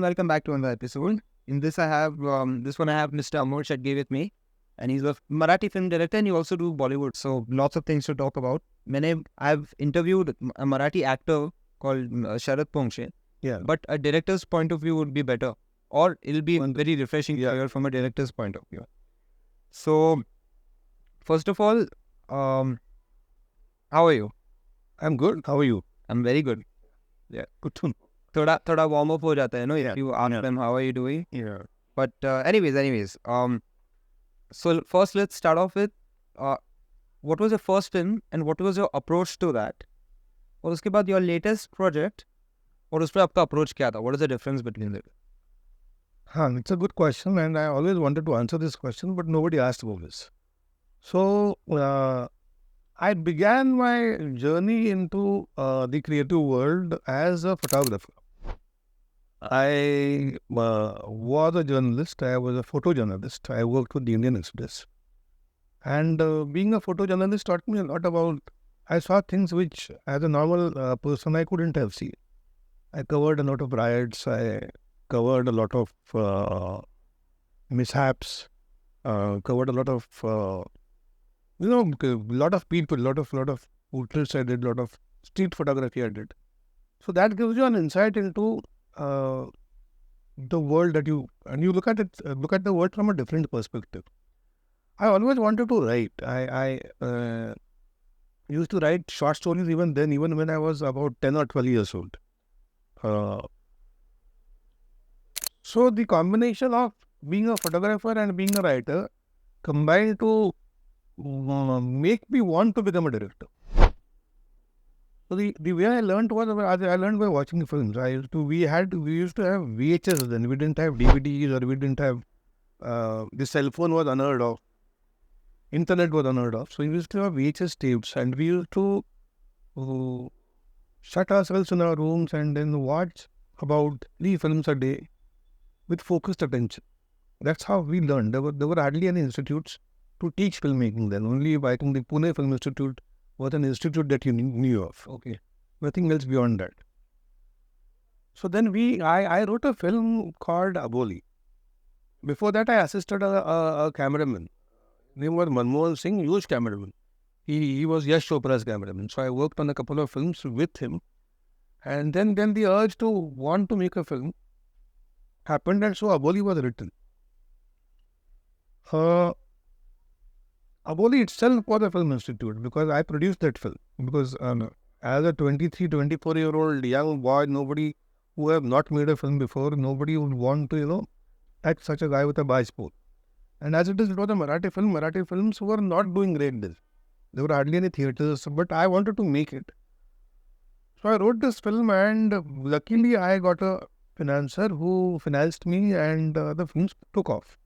welcome back to another episode. In this, I have Mr. Amol Shetge with me, and he's a Marathi film director, and he also do Bollywood. So lots of things to talk about. I've interviewed a Marathi actor called Sharad Pongshe, Yeah. but a director's point of view would be better, or it'll be very refreshing to hear from a director's point of view. So, first of all, how are you? I'm good. How are you? I'm very good. Yeah. Good to know. थोड़ा warm up हो जाता है, no? Yeah. If you ask Yeah. them how are you doing. Yeah. But anyways, so first let's start off with what was your first film and what was your approach to that? और उसके बाद your latest project और उस पर आपका approach क्या था? What is the difference between them? It's a good question, and I always wanted to answer this question, but nobody asked about this. So, I began my journey into the creative world as a photographer. I was a journalist. I was a photojournalist. I worked with the Indian Express. And being a photojournalist taught me a lot about, I saw things which as a normal person I couldn't have seen. I covered a lot of riots. I covered a lot of mishaps. Covered a lot of, a lot of people, lot of portraits I did, lot of street photography I did. So that gives you an insight into the world that you look at it, look at the world from a different perspective. I always wanted to write. I used to write short stories even when I was about 10 or 12 years old. So the combination of being a photographer and being a writer combined to make me want to become a director. So the way I learned was I learned by watching films. We used to have VHS then. We didn't have DVDs, or we didn't have the cell phone was unheard of. Internet was unheard of. So we used to have VHS tapes, and we used to shut ourselves in our rooms and then watch about 3 films a day with focused attention. That's how we learned. There were hardly any institutes to teach filmmaking then. Only I think the Pune Film Institute was an institute that you knew of. Okay. Nothing else beyond that. So then I wrote a film called Aboli. Before that, I assisted a cameraman. His name was Manmohan Singh, huge cameraman. He was Yash Chopra's cameraman. So I worked on a couple of films with him. And then the urge to want to make a film happened, and so Aboli was written. Aboli itself was a film institute because I produced that film. Because as a 23, 24-year-old young boy, nobody who have not made a film before, nobody would want to, touch such a guy with a bicycle. And as it is, it was a Marathi film. Marathi films were not doing great this. There were hardly any theatres, but I wanted to make it. So I wrote this film, and luckily I got a financier who financed me, and the film took off.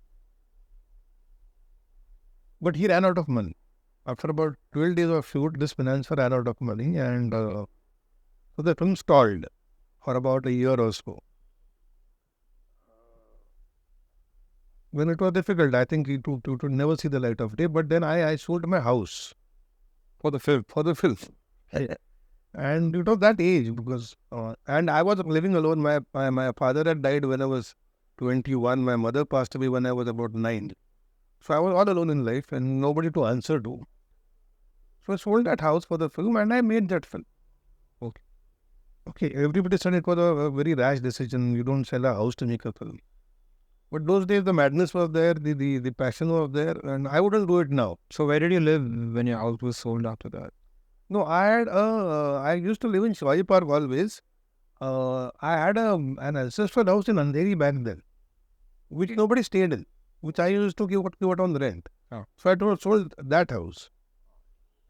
But he ran out of money. After about 12 days of shoot, this financier ran out of money, and so the film stalled for about a year or so. When it was difficult, I think to never see the light of day. But then I sold my house for the film. And it was that age because, and I was living alone. My father had died when I was 21. My mother passed away when I was about 9. So I was all alone in life and nobody to answer to. So I sold that house for the film and I made that film. Okay. Everybody said it was a very rash decision. You don't sell a house to make a film. But those days the madness was there, the passion was there, and I wouldn't do it now. So where did you live when your house was sold after that? No, I used to live in Shivaji Park always. I had an ancestral house in Andheri back then, which nobody stayed in, which I used to give it on rent. Oh. So I sold that house.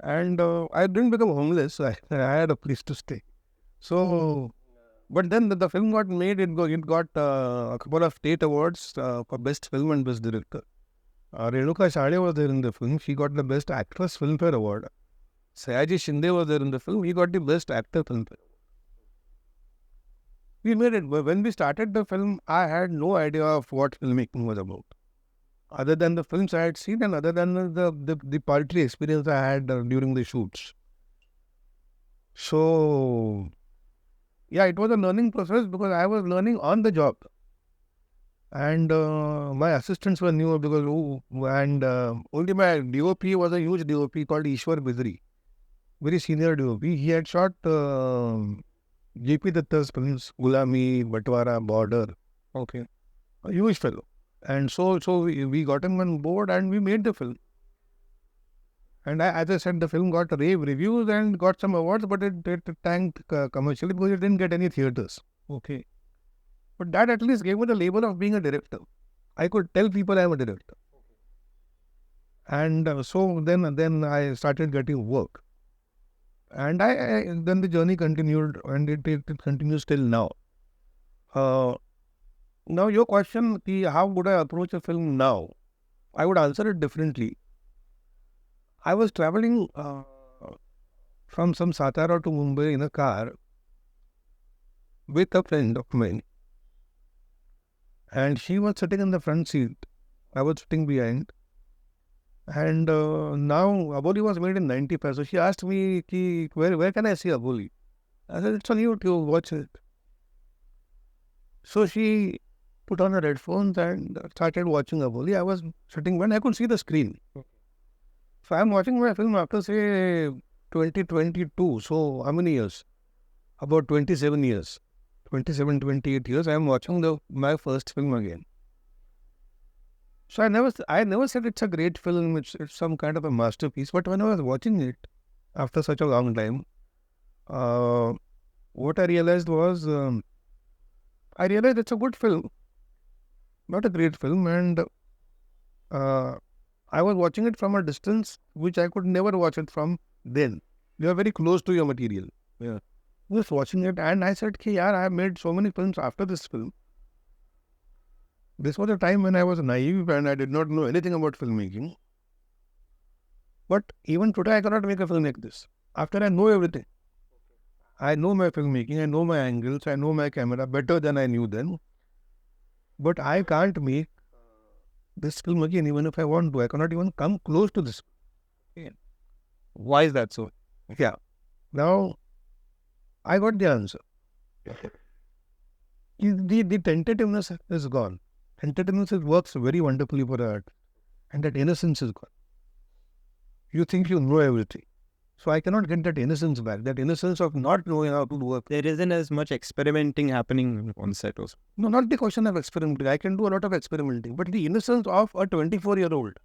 And I didn't become homeless. I had a place to stay. So, but then the film got made. It got a couple of state awards for best film and best director. Renuka Shade was there in the film. She got the best actress Filmfare award. Sayaji Shinde was there in the film. He got the best actor Filmfare. We made it. When we started the film, I had no idea of what filmmaking was about. Other than the films I had seen and other than the paltry experience I had during the shoots. So, yeah, it was a learning process because I was learning on the job. And my assistants were new because only my DOP was a huge DOP called Ishwar Bidri, very senior DOP. He had shot JP Datta's films, Gulami, Batwara, Border. Okay. A huge fellow. And so we got him on board and we made the film. And as I said, the film got rave reviews and got some awards, but it tanked commercially because it didn't get any theatres. Okay. But that at least gave me the label of being a director. I could tell people I'm a director. And so then I started getting work. And then the journey continued, and it continues till now. Now your question, how would I approach a film now? I would answer it differently. I was traveling from some Satara to Mumbai in a car with a friend of mine. And she was sitting in the front seat. I was sitting behind. And now Aboli was made in 95. So she asked me, where can I see Aboli? I said, it's on YouTube, watch it. So she put on her headphones and started watching Aboli. I was sitting when I could see the screen. So I'm watching my film after, say, 2022. So how many years? About 27 years. 27, 28 years. I'm watching my first film again. So I never said it's a great film, it's some kind of a masterpiece. But when I was watching it after such a long time, what I realized was, I realized it's a good film, not a great film, and I was watching it from a distance which I could never watch it from then. You are very close to your material. Yeah. Just watching it, and I said, yaar, I have made so many films after this film. This was a time when I was naive and I did not know anything about filmmaking. But even today, I cannot make a film like this. After I know everything. I know my filmmaking, I know my angles, I know my camera better than I knew then. But I can't make this film again, even if I want to. I cannot even come close to this. Why is that so? Yeah. Now, I got the answer. The tentativeness is gone. Tentativeness works very wonderfully for art. And that innocence is gone. You think you know everything. So I cannot get that innocence back. That innocence of not knowing how to work. There isn't as much experimenting happening on set also. No, not the question of experimenting. I can do a lot of experimenting. But the innocence of a 24-year-old,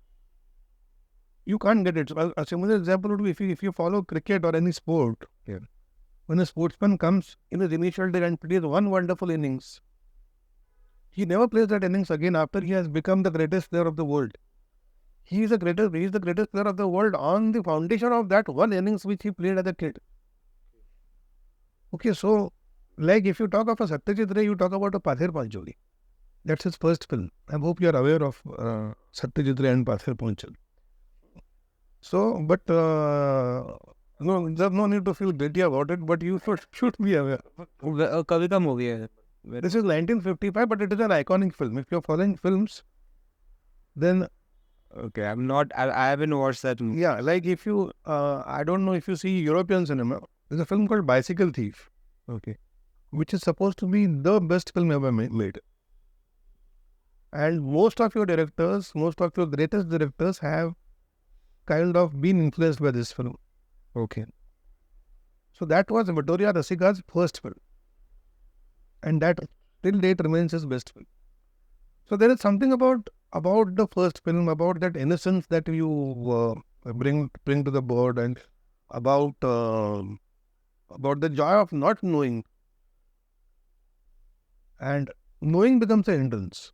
you can't get it. A similar example would be if you follow cricket or any sport. Yeah. When a sportsman comes in his initial day and plays one wonderful innings, he never plays that innings again after he has become the greatest player of the world. He is the greatest player of the world on the foundation of that one innings which he played as a kid. Okay, so like if you talk of a Satyajit Ray, you talk about a Pathir Pancholi. That's his first film. I hope you are aware of Satyajit Ray and Pathir Pancholi. So, but no, there's no need to feel guilty about it, but you should be aware. A Kavita movie. This is 1955, but it is an iconic film. If you're following films, then... Okay, I haven't watched that movie. Yeah, like if you, I don't know if you see European cinema, there's a film called Bicycle Thief. Okay. Which is supposed to be the best film ever made. And most of your greatest directors have kind of been influenced by this film. Okay. So that was Vittoria Rasica's first film. And that till date remains his best film. So there is something about the first film, about that innocence that you bring to the board, and about the joy of not knowing. And knowing becomes a hindrance.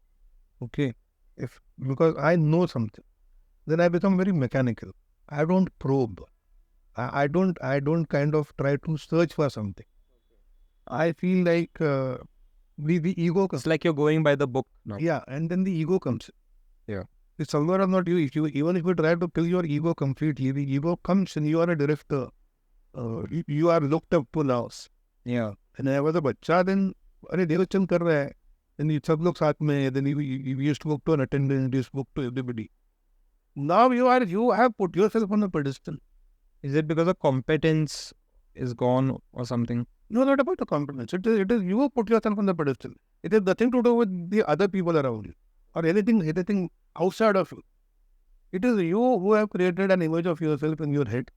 Okay. Because I know something, then I become very mechanical. I don't probe. I don't kind of try to search for something. I feel like the ego comes. It's like you're going by the book now. Yeah, and then the ego comes. Yeah. It's somewhere or not you. Even if you try to kill your ego completely, the ego comes and you are a director. You are looked up to now. Yeah. And I was a bacha, then direction kar raha hai. Then you सब लोग साथ में. Then you used to spoke to an attendant. You spoke to everybody. Now you have put yourself on a pedestal. Is it because the competence is gone or something? No, not about the competence. It is you put yourself on the pedestal. It has nothing to do with the other people around you or anything outside of you. It is you who have created an image of yourself in your head,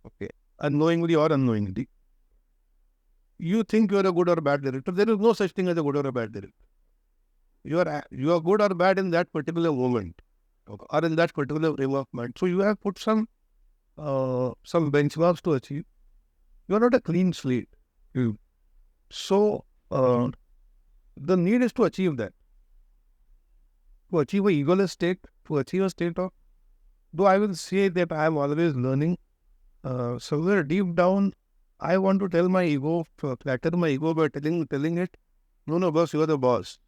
okay, unknowingly or unknowingly. You think you are a good or bad director. There is no such thing as a good or a bad director. You are good or bad in that particular moment, okay, or in that particular frame of mind. So you have put some benchmarks to achieve. You are not a clean slate. So the need is to achieve that. To achieve a egoless state, to achieve a state of, though I will say that I am always learning, somewhere deep down, I want to tell my ego, flatter my ego by telling it, no, boss, you are the boss.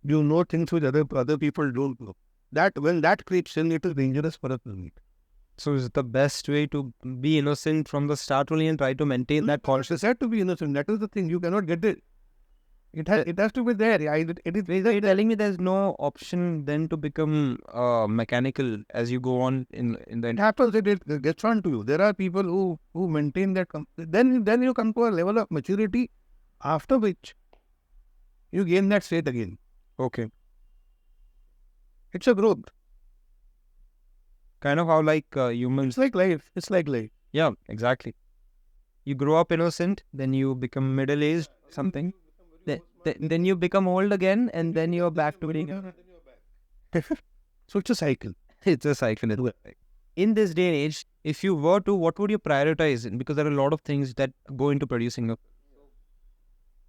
You know things which other people don't know. That when that creeps in, it is dangerous for us to meet. So is it the best way to be innocent from the start only and try to maintain that conscious? It has to be innocent. That is the thing. You cannot get it. It has to be there. It is. You're telling me there's no option then to become mechanical as you go on in the. It happens. It gets on to you. There are people who maintain that. Then you come to a level of maturity, after which you gain that state again. Okay. It's a growth. Kind of how like humans. It's like life. It's like life. Yeah, exactly. You grow up innocent, then you become middle-aged, something. Then you become old again, and then you're back to being. So it's a cycle. It's a cycle. In this day and age, if you were to, what would you prioritize in? Because there are a lot of things that go into producing a.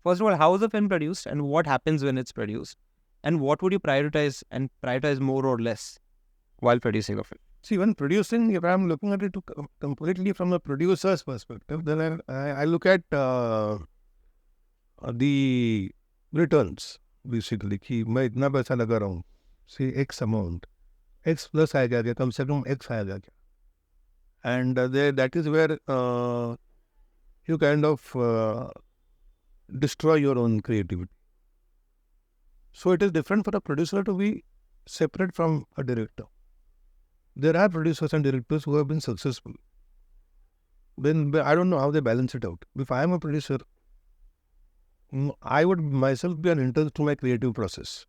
First of all, how is a film produced, and what happens when it's produced, and what would you prioritize and prioritize more or less while producing a film? See, when producing, if I'm looking at it completely from a producer's perspective, then I look at the returns, basically, कि मैं इतना पैसा लगा रहा हूँ, say X amount, X plus आएगा क्या, कम से कम X आएगा क्या, and that is where you kind of destroy your own creativity. So it is different for a producer to be separate from a director. There are producers and directors who have been successful. Then I don't know how they balance it out. If I am a producer, I would myself be an intern to my creative process.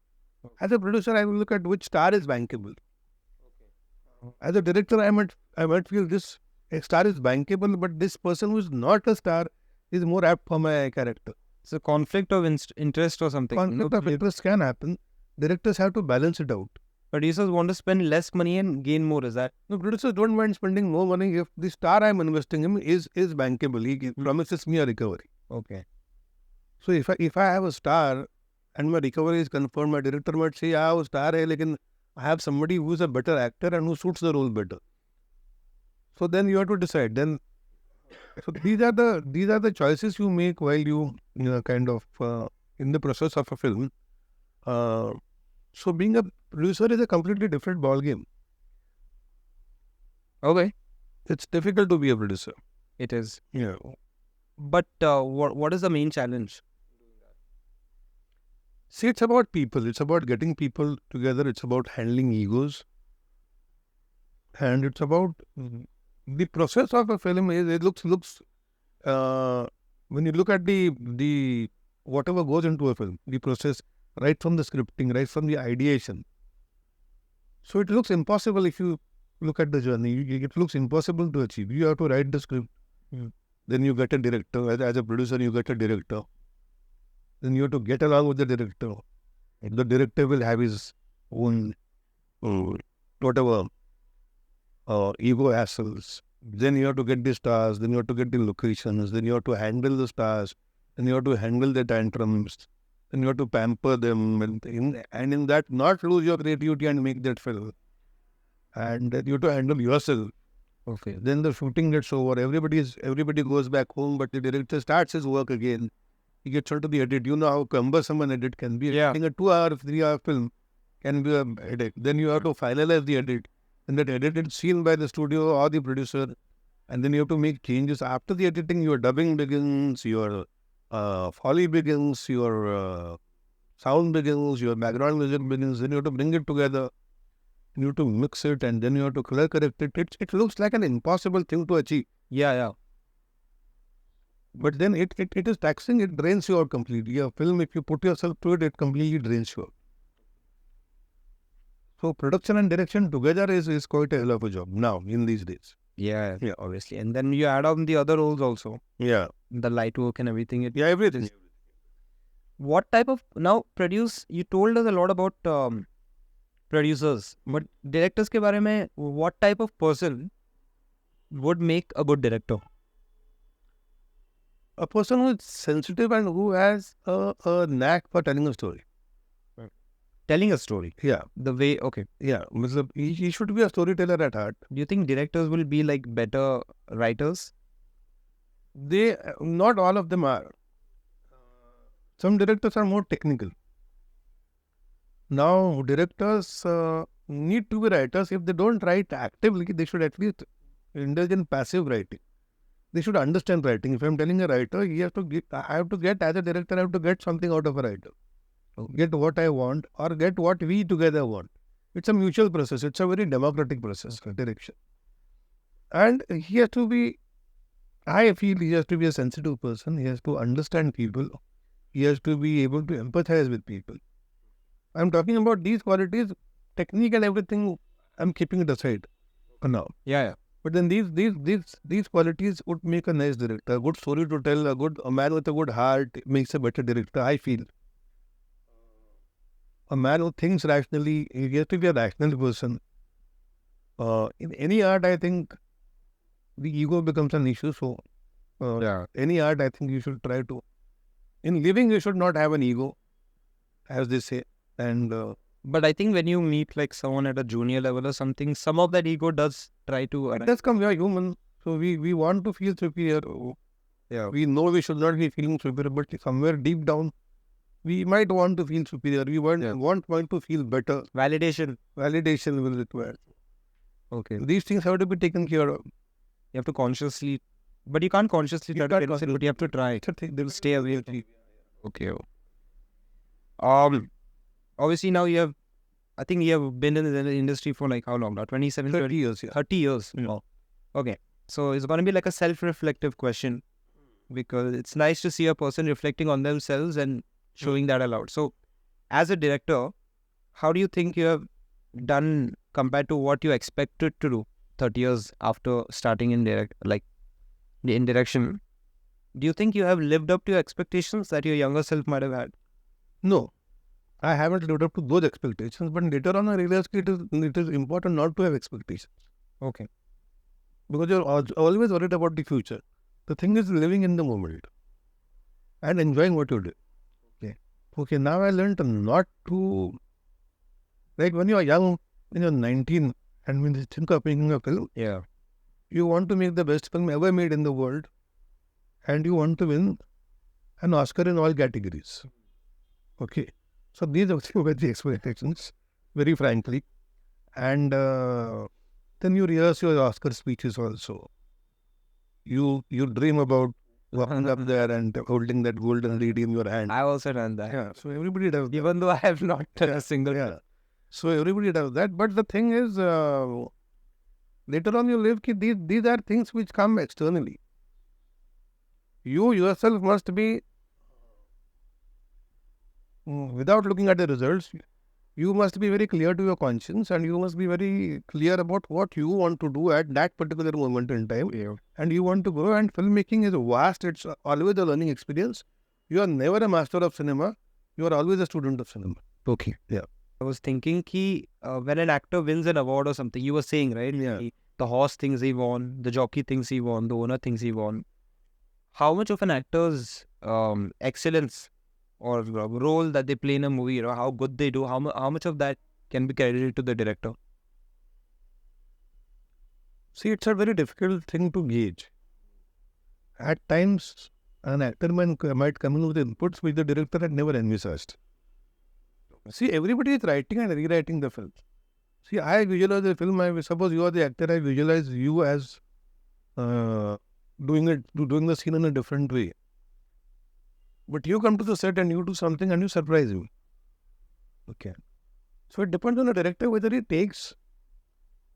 As a producer, I will look at which star is bankable. As a director, I might feel this star is bankable, but this person who is not a star is more apt for my character. It's a conflict of interest or something. Conflict of interest can happen. Directors have to balance it out. Producers want to spend less money and gain more, is that? No, producers don't mind spending more money if the star I'm investing in is bankable. He promises me a recovery. Okay. So if I have a star and my recovery is confirmed, my director might say, "Yeah, वो star है, लेकिन I have somebody who is a better actor and who suits the role better." So then you have to decide. Then, so these are the choices you make while you kind of in the process of a film. So being a producer is a completely different ball game. Okay. It's difficult to be a producer. It is. Yeah. But what is the main challenge? See, it's about people. It's about getting people together. It's about handling egos. And it's about the process of a film is, it looks when you look at the whatever goes into a film, the process, right from the scripting, right from the ideation. So it looks impossible if you look at the journey. It looks impossible to achieve. You have to write the script. Then you get a director. As a producer, you get a director. Then you have to get along with the director. And the director will have his own whatever ego hassles. Then you have to get the stars. Then you have to get the locations. Then you have to handle the stars. Then you have to handle the tantrums. Then you have to pamper them. And in that, not lose your creativity and make that film. And then you have to handle yourself. Okay. Then the shooting gets over. Everybody goes back home, but the director starts his work again. He gets onto the edit. You know how cumbersome an edit can be. Yeah. Editing a 2-hour, 3-hour film can be an edit. Then you have to finalize the edit. And that edit is seen by the studio or the producer. And then you have to make changes. After the editing, your dubbing begins, your foley begins, your sound begins, your background music begins. Then you have to bring it together. You have to mix it, and then you have to color correct it. It looks like an impossible thing to achieve. Yeah. But then it is taxing, it drains you out completely. A film, if you put yourself to it, it completely drains you out. So production and direction together is quite a hell of a job now in these days. Yeah, Yeah. obviously. And then you add on the other roles also, Yeah. the light work and everything. Yeah, everything. What type of you told us a lot about producers, but directors ke bare mein, what type of person would make a good director? A person who is sensitive and who has a knack for telling a story. Telling a story. Yeah. The way, okay. Yeah. He should be a storyteller at heart. Do you think directors will be like better writers? Not all of them are. Some directors are more technical. Now, directors need to be writers. If they don't write actively, they should at least indulge in passive writing. They should understand writing. If I'm telling a writer, I have to get, as a director, I have to get something out of a writer. Get what I want or get what we together want. It's a mutual process. It's a very democratic process, direction. And he has to be, I feel he has to be a sensitive person. He has to understand people. He has to be able to empathize with people. I'm talking about these qualities, technique and everything, I'm keeping it aside for now. Yeah. But then these qualities would make a nice director. A good story to tell, a man with a good heart makes a better director, I feel. A man who thinks rationally, he has to be a rational person. In any art, I think the ego becomes an issue. So, any art, I think you should try to. In living, you should not have an ego, as they say. And but I think when you meet like someone at a junior level or something, some of that ego does try to. It does come. We are human, so we want to feel superior. Yeah. We know we should not be feeling superior, but somewhere deep down, we might want to feel superior. We want to feel better. Validation will require. Okay. These things have to be taken care of. You have to consciously, but you can't consciously try to fix it, but you have to try. They'll stay away. Okay. Obviously now I think you have been in the industry for like how long now? 27, 30 years. Yeah. 30 years. Yeah. Okay. So it's going to be like a self-reflective question, because it's nice to see a person reflecting on themselves and showing that aloud. So as a director, how do you think you have done compared to what you expected to do 30 years after starting in direction? Do you think you have lived up to your expectations that your younger self might have had? No, I haven't lived up to those expectations, but later on I realized it is important not to have expectations. Okay. Because you're always worried about the future. The thing is living in the moment and enjoying what you do. Okay, now I learned not to, like when you are young, when you're 19, and when you think of making a film, you want to make the best film ever made in the world, and you want to win an Oscar in all categories. Okay, so these were the expectations, very frankly. And then you rehearse your Oscar speeches also. You dream about walking up there and holding that golden lady in your hand. I also done that. Yeah, so everybody does that. Even though I have not done a single. Yeah. So everybody does that. But the thing is, later on you live, these are things which come externally. You yourself must be, without looking at the results, you must be very clear to your conscience, and you must be very clear about what you want to do at that particular moment in time. Yeah. And you want to go, and filmmaking is vast. It's always a learning experience. You are never a master of cinema. You are always a student of cinema. Okay. Yeah. I was thinking when an actor wins an award or something, you were saying, right? Yeah. The horse thinks he won, the jockey thinks he won, the owner thinks he won. How much of an actor's excellence or role that they play in a movie, how good they do, how much of that can be credited to the director? See, it's a very difficult thing to gauge. At times, an actor might come in with inputs which the director had never envisaged. See, everybody is writing and rewriting the film. See, I visualize the film. Suppose you are the actor, I visualize you as doing the scene in a different way. But you come to the set and you do something and you surprise me. Okay. So it depends on the director whether he takes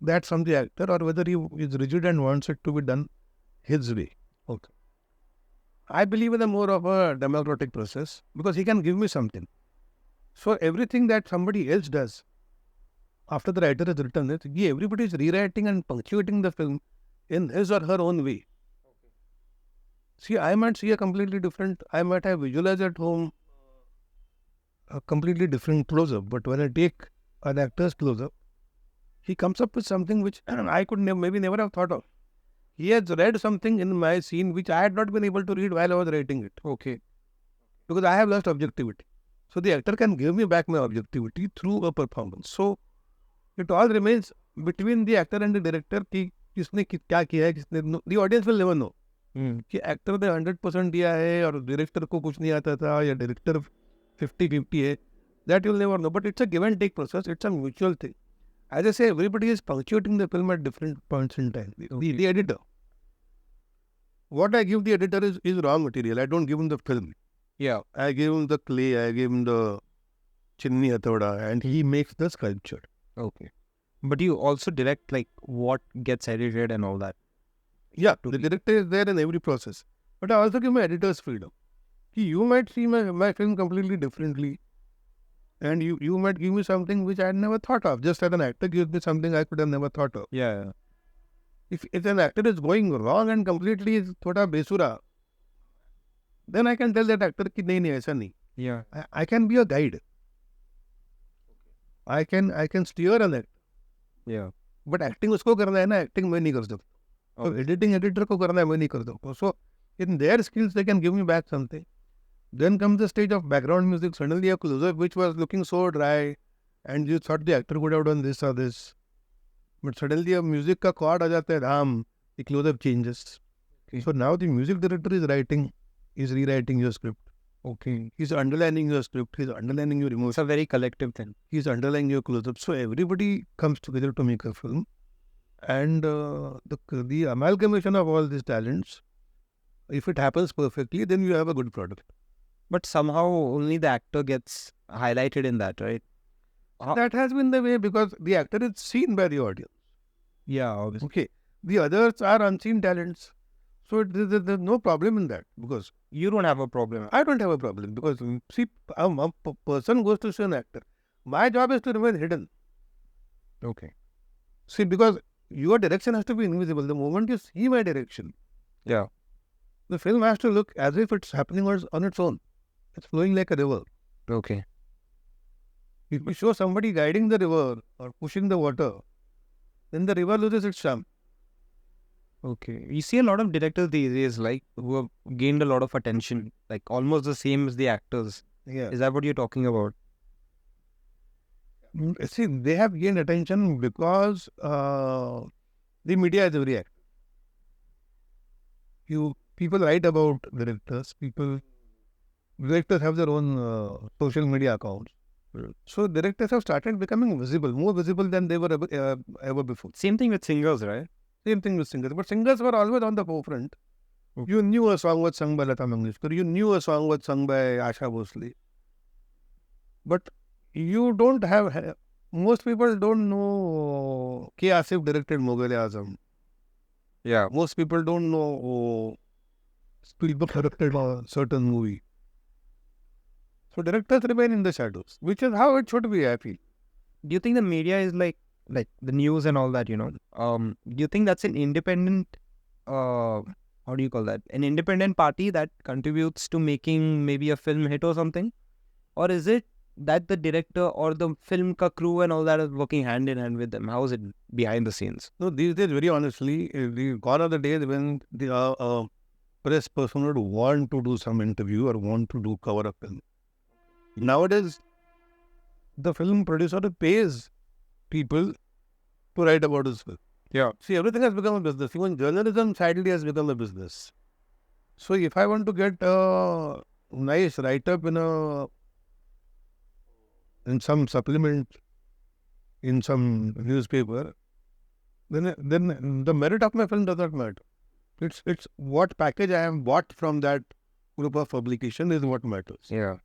that from the actor or whether he is rigid and wants it to be done his way. Okay. I believe in a more of a democratic process because he can give me something. So everything that somebody else does after the writer has written it, everybody is rewriting and punctuating the film in his or her own way. See, I might see a completely different, I might have visualized at home a completely different close-up, but when I take an actor's close-up, he comes up with something which I could maybe never have thought of. He has read something in my scene which I had not been able to read while I was writing it. Okay. Because I have lost objectivity. So the actor can give me back my objectivity through a performance. So it all remains between the actor and the director कि किसने क्या किया है किसने no, the audience will never know कि actor ने 100% दिया है और director को कुछ नहीं आता था या director 50-50 है. That you'll never know. But it's a give and take process. It's a mutual thing. As I say, everybody is punctuating the film at different points in time. The editor. What I give the editor is raw material. I don't give him the film. Yeah. I give him the clay, I give him the chinni hathoda, and he makes the sculpture. Okay. But you also direct like what gets edited and all that. Yeah, the director is there in every process. But I also give my editors freedom. You might see my film completely differently. And you might give me something which I had never thought of. Just as an actor gives me something I could have never thought of. Yeah. If an actor is going wrong and completely is thoda besura, then I can tell that actor ki nahi aisa nahi. Yeah. I can be a guide. I can steer an actor. Yeah. But acting usko karna hai na, acting मैं नहीं कर सकता. So editing editor को करना है मैं नहीं कर सकता. So in their skills they can give me back something. Then comes the stage of background music. Suddenly a close-up which was looking so dry and you thought the actor could have done this or this. But suddenly a music ka chord aa jata hai, dhaam, the close-up changes. Okay. So now the music director is rewriting your script. Okay. He's underlining your script. He's underlining your emotion. It's a very collective thing. He's underlining your close-up. So everybody comes together to make a film. And the amalgamation of all these talents, if it happens perfectly, then you have a good product. But somehow only the actor gets highlighted in that, right? That has been the way because the actor is seen by the audience. Yeah, obviously. Okay. The others are unseen talents. So there's no problem in that because You don't have a problem. I don't have a problem because see, a person goes to see an actor. My job is to remain hidden. Okay. See, because your direction has to be invisible. The moment you see my direction, Yeah. the film has to look as if it's happening on its own. It's flowing like a river. Okay. If you show somebody guiding the river or pushing the water, then the river loses its charm. Okay. You see a lot of directors these days, like, who have gained a lot of attention, like almost the same as the actors. Yeah. Is that what you're talking about? See, they have gained attention because the media is very active. People write about directors. Directors have their own social media accounts. So directors have started becoming visible, more visible than they were ever before. Same thing with singers, right? Same thing with singers. But singers were always on the forefront. Okay. You knew a song was sung by Lata Mangeshkar. You knew a song was sung by Asha Bhosle. But you don't have... Most people don't know K. Asif directed Mughal-e-Azam. Yeah. Most people don't know Spielberg directed a certain movie. So directors remain in the shadows, which is how it should be, I feel. Do you think the media is like the news and all that, you know? Do you think that's an independent, how do you call that? An independent party that contributes to making maybe a film hit or something? Or is it that the director or the film ka crew and all that is working hand in hand with them? How is it behind the scenes? No, these days, very honestly, gone are the days when the press person would want to do some interview or want to cover a film. Nowadays, the film producer pays people to write about his film. Yeah. See, everything has become a business. Even journalism sadly has become a business. So if I want to get a nice write-up in some supplement, in some newspaper, then the merit of my film does not matter. It's what package I have bought from that group of publication is what matters. Yeah.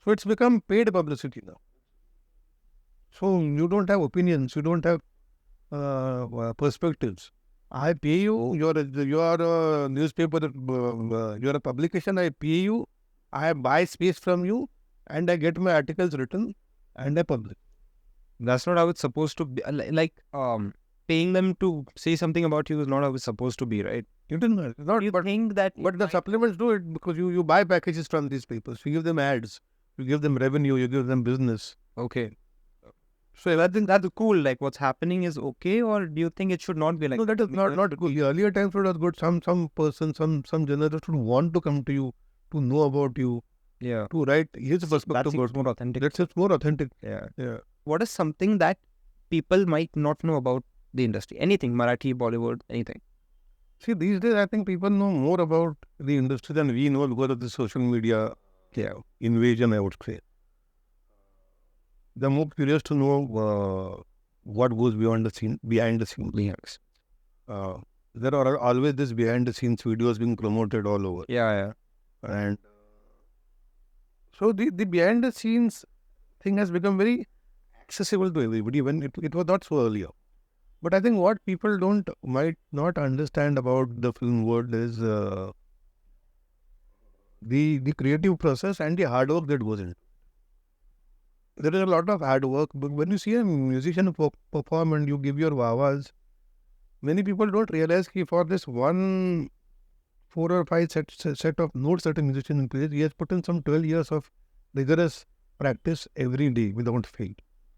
So it's become paid publicity now. So you don't have opinions, you don't have perspectives. I pay you. You're a newspaper. You're a publication. I pay you. I buy space from you, and I get my articles written, and I publish. That's not how it's supposed to be. Paying them to say something about you is not how it's supposed to be, right? You didn't know. Not, You but think that but the supplements do it because you buy packages from these papers. You give them ads. You give them revenue. You give them business. okay. So I think that's cool. Like what's happening is okay, or do you think it should not be like? No, that is not good. The earlier times it was good. Some person, some journalist would want to come to you to know about you, Yeah, to write his perspective. that seems about more you. authentic. That's more authentic. Yeah. Yeah. What is something that people might not know about the industry? Anything, Marathi, Bollywood, anything. See, these days I think people know more about the industry than we know because of the social media invasion, I would say. They're more curious to know what goes behind the scene. Yes. There are always this behind the scenes videos being promoted all over. Yeah. And so the behind the scenes thing has become very accessible to everybody when it was not so earlier. But I think what people might not understand about the film world is the creative process and the hard work that goes in. There is a lot of hard work, but when you see a musician perform and you give your wah-wahs, many people don't realize that for this 4 or 5 set of notes that a musician plays, he has put in some 12 years of rigorous practice every day without fail.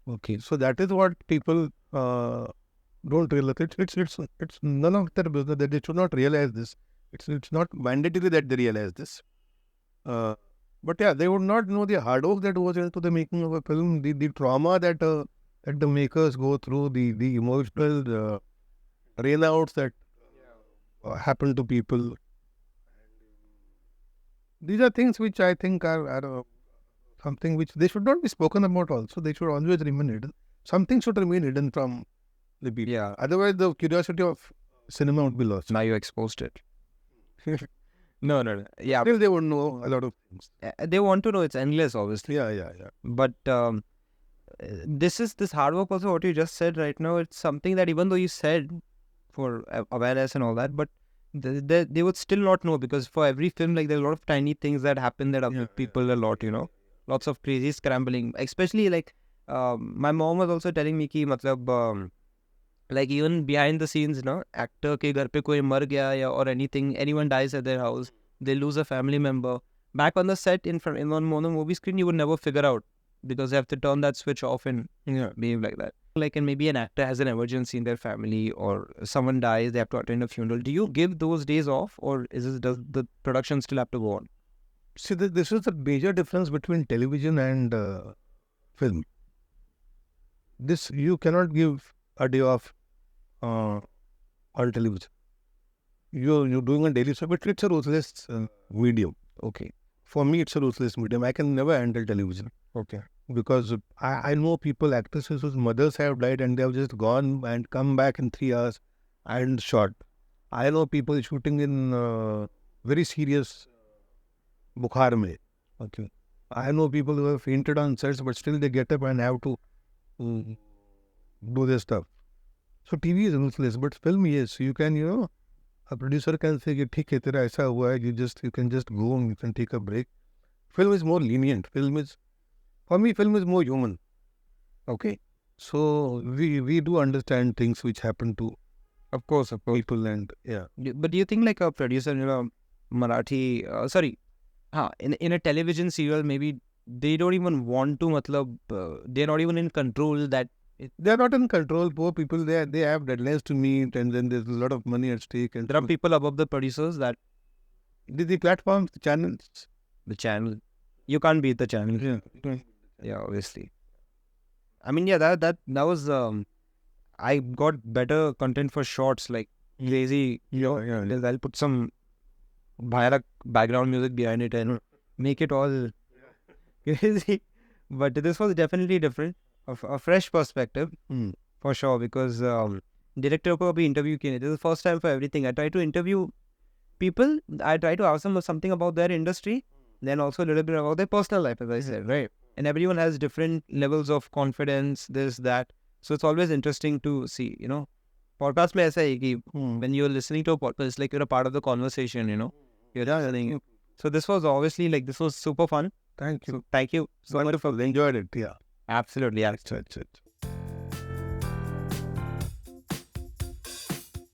Okay. So that is what people don't realize. It's none of their business that they should not realize this. It's not mandatory that they realize this. But yeah, they would not know the hard work that goes into the making of a film, the trauma that the makers go through, the emotional rainouts that happen to people. These are things which I think are something which they should not be spoken about also. They should always remain hidden. Something should remain hidden from the people. Yeah. Otherwise, the curiosity of cinema would be lost. Now you exposed it. No. Yeah. Still, they would know a lot of things. They want to know. It's endless, obviously. Yeah. But this hard work also, what you just said right now, it's something that even though you said for awareness and all that, but they would still not know, because for every film, like, there are a lot of tiny things that happen that affect people a lot, lots of crazy scrambling, especially like my mom was also telling me ki matlab like even behind the scenes, actor ke ghar pe koi mar gaya or anything, anyone dies at their house, they lose a family member, back on the set on the movie screen, you would never figure out, because they have to turn that switch off and behave like that. Like, and maybe an actor has an emergency in their family or someone dies, they have to attend a funeral. Do you give those days off, or does the production still have to go on? See, this is the major difference between television and film. This, you cannot give a day off on television. You're doing a daily show, but it's a ruthless medium. Okay. For me, it's a ruthless medium. I can never handle television. Okay. Because I know people, actresses whose mothers have died and they have just gone and come back in 3 hours and shot. I know people shooting in very serious bukhar mein. Okay. I know people who have fainted on sets, but still they get up and have to do this stuff. So TV is ruthless, but film, yes, you can, a producer can say, "Theek hai, tera aisa hua hai," you can just go and you can take a break. Film is more lenient. For me, film is more human. Okay. So we do understand things which happen to, of course, people, and yeah. But do you think like a producer, Marathi, in a television serial, maybe they don't even want to, they're not even in control that. They're not in control. Poor people, they have deadlines to meet, and then there's a lot of money at stake. And there are people above the producers that. The platforms, the channels. The channel. You can't beat the channel. Yeah. Yeah, obviously. I mean, yeah, that was, I got better content for shorts, like crazy. I'll put some background music behind it and make it all crazy. But this was definitely different, a fresh perspective, for sure, because director ko abhi interview kiye nahi. This is the first time for everything. I try to interview people. I try to ask them something about their industry, then also a little bit about their personal life, as I said, right? And everyone has different levels of confidence, this, that. So it's always interesting to see, podcast में ऐसा है कि when you're listening to a podcast, it's like you're a part of the conversation, you know. You're listening. So this was obviously like, this was super fun. Thank you. So thank you so much for Wonderful. Enjoyed it. Yeah. absolutely. It's